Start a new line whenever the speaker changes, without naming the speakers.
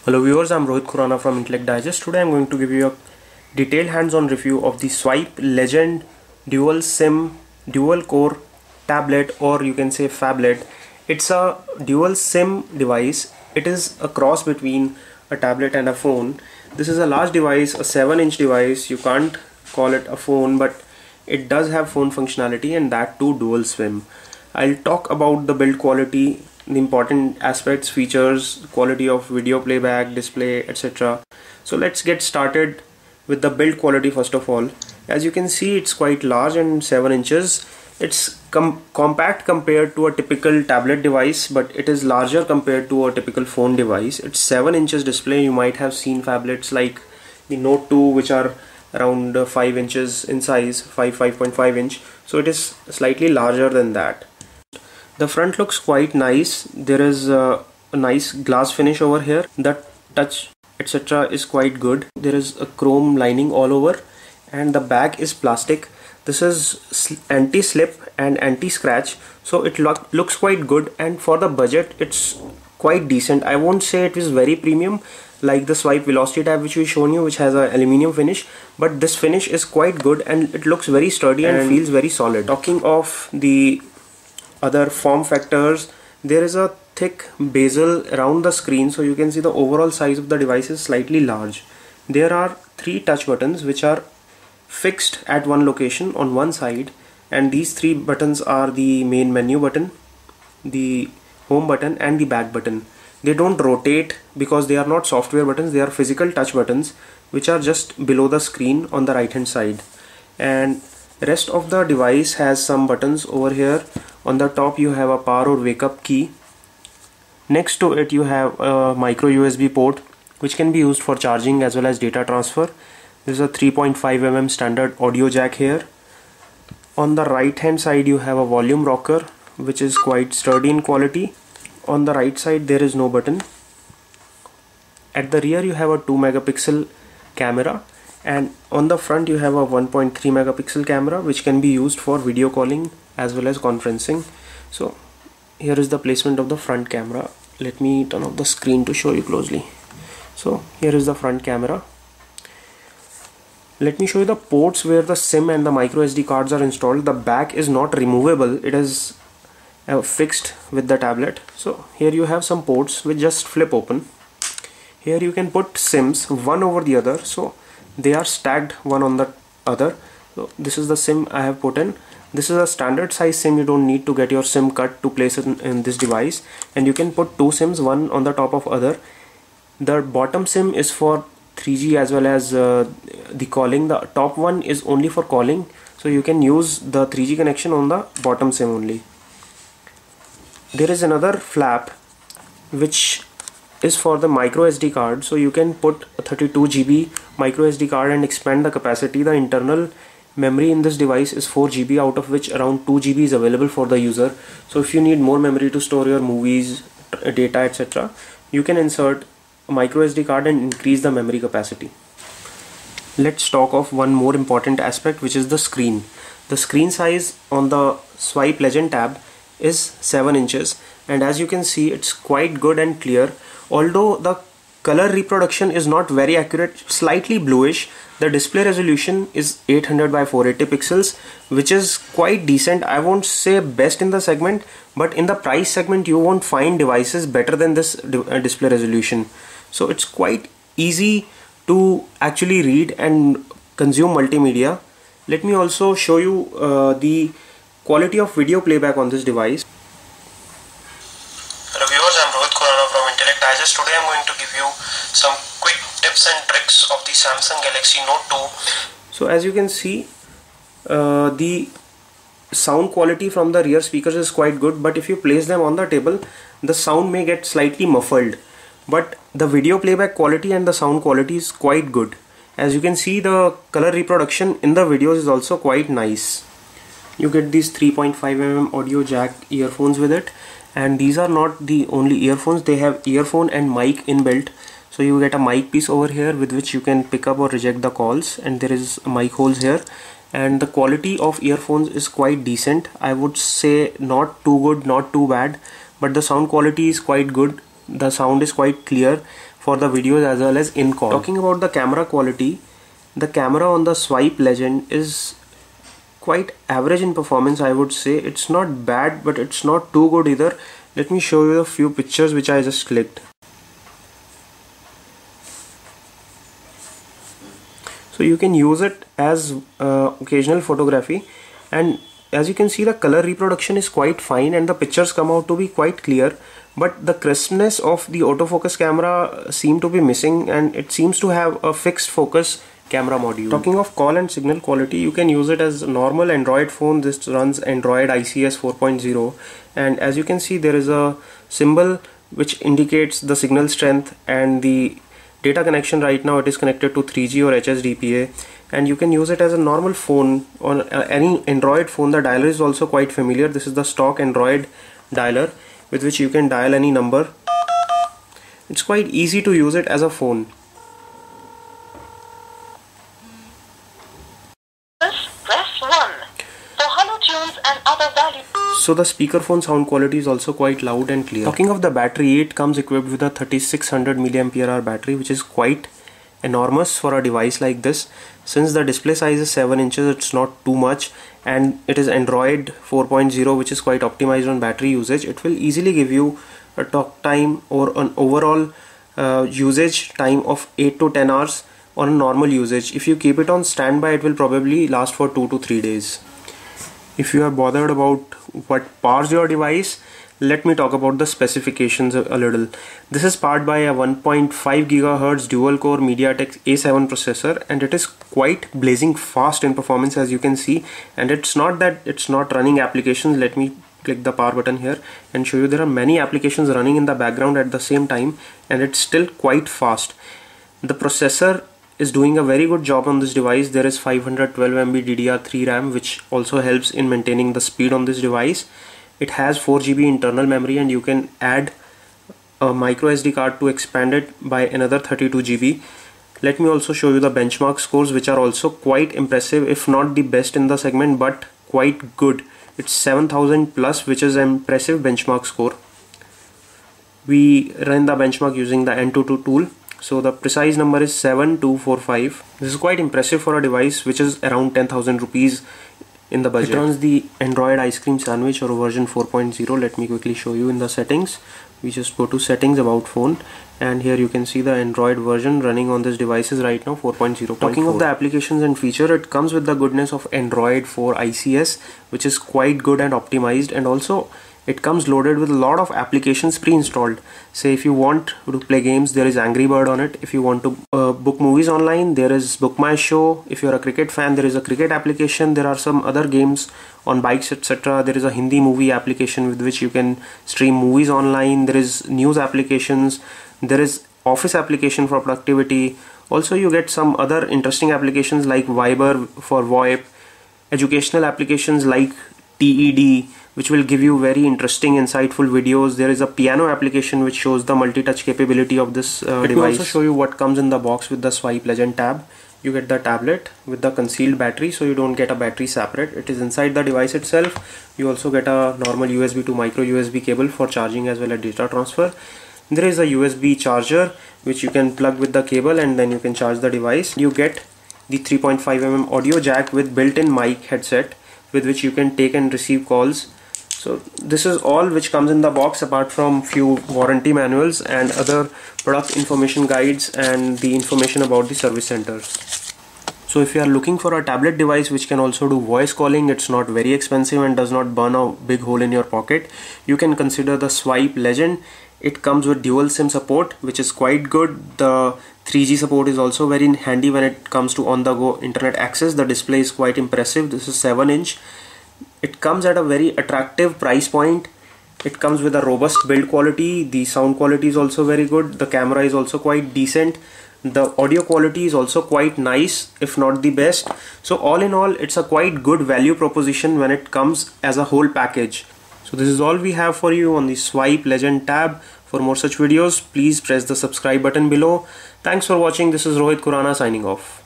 Hello viewers, I'm Rohit Khurana from Intellect Digest. Today I'm going to give you a detailed hands-on review of the Swipe Legend Dual SIM Dual Core Tablet, or you can say phablet. It's a dual SIM device. It is a cross between a tablet and a phone. This is a large device, a 7-inch device. You can't call it a phone, but it does have phone functionality, and that too dual SIM. I'll talk about the build quality, the important aspects, features, quality of video playback, display, etc. So let's get started with the build quality first of all. As you can see, it's quite large and 7 inches. It's compact compared to a typical tablet device, but it is larger compared to a typical phone device. It's 7 inches display. You might have seen phablets like the Note 2, which are around 5 inches in size, 5.5 inch. So it is slightly larger than that. The front looks quite nice. There is a nice glass finish over here. The touch etc. is quite good. There is a chrome lining all over, and the back is plastic. This is anti-slip and anti-scratch, so it looks quite good, and for the budget it's quite decent. I won't say it is very premium like the Swipe Velocity tab which we shown you, which has a aluminium finish, but this finish is quite good and it looks very sturdy and feels very solid. Talking of the other form factors, there is a thick bezel around the screen, so you can see the overall size of the device is slightly large. There are 3 touch buttons which are fixed at one location on one side, and these 3 buttons are the main menu button, the home button, and the back button. They don't rotate because they are not software buttons, they are physical touch buttons which are just below the screen on the right hand side. And rest of the device has some buttons over here. On the top you have a power or wake up key. Next to it you have a micro USB port which can be used for charging as well as data transfer. There is a 3.5 mm standard audio jack here. On the right hand side you have a volume rocker which is quite sturdy in quality. On the right side there is no button. At the rear you have a 2 megapixel camera, and on the front you have a 1.3 megapixel camera which can be used for video calling as well as conferencing. So here is the placement of the front camera. Let me turn off the screen to show you closely. So here is the front camera. Let me show you the ports where the SIM and the micro SD cards are installed. The back is not removable, it is fixed with the tablet. So here you have some ports which just flip open. Here you can put SIMs one over the other, so they are stacked one on the other. So this is the SIM I have put in. This is a standard size SIM. You don't need to get your SIM cut to place it in this device, and you can put 2 SIMs, one on the top of other. The bottom SIM is for 3G as well as the calling. The top one is only for calling, so you can use the 3G connection on the bottom SIM only. There is another flap which is for the micro SD card, so you can put a 32 GB micro SD card and expand the capacity. The internal memory in this device is 4 GB, out of which around 2 GB is available for the user. So if you need more memory to store your movies, data, etc., you can insert a micro SD card and increase the memory capacity. Let's talk of one more important aspect, which is the screen. The screen size on the Swipe Legend tab is 7 inches, and as you can see it's quite good and clear. Although the color reproduction is not very accurate, slightly bluish, the display resolution is 800 by 480 pixels, which is quite decent. I won't say best in the segment, but in the price segment you won't find devices better than this display resolution. So it's quite easy to actually read and consume multimedia. Let me also show you the quality of video playback on this device.
Hello viewers, I'm Rohit Khurana from Intellect Digest. Today I'm going to give you some quick tips and tricks of the Samsung Galaxy Note 2.
So as you can see, the sound quality from the rear speakers is quite good, but if you place them on the table, the sound may get slightly muffled. But the video playback quality and the sound quality is quite good. As you can see, the color reproduction in the videos is also quite nice. You get these 3.5 mm audio jack earphones with it, and these are not the only earphones. They have earphone and mic inbuilt, so you get a mic piece over here with which you can pick up or reject the calls, and there is mic holes here. And the quality of earphones is quite decent. I would say not too good, not too bad, but the sound quality is quite good. The sound is quite clear. for the videos as well as in call. Talking about the camera quality, the camera on the Swipe Legend is quite average in performance, I would say. It's not bad, but it's not too good either. Let me show you a few pictures which I just clicked. So you can use it as occasional photography, and as you can see, the color reproduction is quite fine and the pictures come out to be quite clear, but the crispness of the autofocus camera seem to be missing, and it seems to have a fixed focus camera module. Talking of call and signal quality, you can use it as a normal Android phone. This runs Android ICS 4.0, and as you can see, there is a symbol which indicates the signal strength and the data connection. Right now it is connected to 3G or HSDPA, and you can use it as a normal phone on any Android phone. The dialer is also quite familiar. This is the stock Android dialer with which you can dial any number. It's quite easy to use it as a phone.
Press 1 for Hello Tunes and other values.
So the speakerphone sound quality is also quite loud and clear. Talking of the battery, it comes equipped with a 3600 mAh battery, which is quite enormous for a device like this. Since the display size is 7 inches, it's not too much, and it is Android 4.0, which is quite optimized on battery usage. It will easily give you a talk time or an overall usage time of 8 to 10 hours on a normal usage. If you keep it on standby, it will probably last for 2 to 3 days. If you are bothered about what powers your device, let me talk about the specifications a little. This is powered by a 1.5 GHz dual core MediaTek A7 processor, and it is quite blazing fast in performance, as you can see. And it's not that it's not running applications. Let me click the power button here and show you there are many applications running in the background at the same time, and it's still quite fast. The processor is doing a very good job on this device. There is 512 MB DDR3 RAM, which also helps in maintaining the speed on this device. It has 4 GB internal memory, and you can add a micro SD card to expand it by another 32 GB. Let me also show you the benchmark scores, which are also quite impressive, if not the best in the segment, but quite good. It's 7000 plus, which is an impressive benchmark score. We run the benchmark using the Antutu tool. So the precise number is 7245. This is quite impressive for a device which is around 10,000 rupees in the budget. It runs the Android ice cream sandwich or version 4.0. Let me quickly show you in the settings. We just go to settings, about phone, and here you can see the Android version running on this device is right now 4.0. Talking of the applications and feature, it comes with the goodness of Android 4 ICS, which is quite good and optimized, and also it comes loaded with a lot of applications pre-installed. Say if you want to play games, there is Angry Bird on it. If you want to book movies online, there is Book My Show. If you're a cricket fan, there is a cricket application. There are some other games on bikes, etc. There is a Hindi movie application with which you can stream movies online. There is news applications. There is Office application for productivity. Also you get some other interesting applications like Viber for VoIP, educational applications like TED, which will give you very interesting, insightful videos. There is a piano application which shows the multi-touch capability of this device. Let me also show you what comes in the box with the Swipe Legend tab. You get the tablet with the concealed battery, so you don't get a battery separate. It is inside the device itself. You also get a normal USB to micro USB cable for charging as well as data transfer. There is a USB charger which you can plug with the cable, and then you can charge the device. You get the 3.5mm audio jack with built-in mic headset with which you can take and receive calls. So this is all which comes in the box, apart from few warranty manuals and other product information guides and the information about the service centers. So if you are looking for a tablet device which can also do voice calling, it's not very expensive and does not burn a big hole in your pocket, you can consider the Swipe Legend. It comes with dual SIM support, which is quite good. The 3G support is also very handy when it comes to on-the-go internet access. The display is quite impressive. This is 7-inch. It comes at a very attractive price point. It comes with a robust build quality. The sound quality is also very good. The camera is also quite decent. The audio quality is also quite nice, if not the best. So all in all, it's a quite good value proposition when it comes as a whole package. So this is all we have for you on the Swipe Legend tab. For more such videos, please press the subscribe button below. Thanks for watching. This is Rohit Khurana signing off.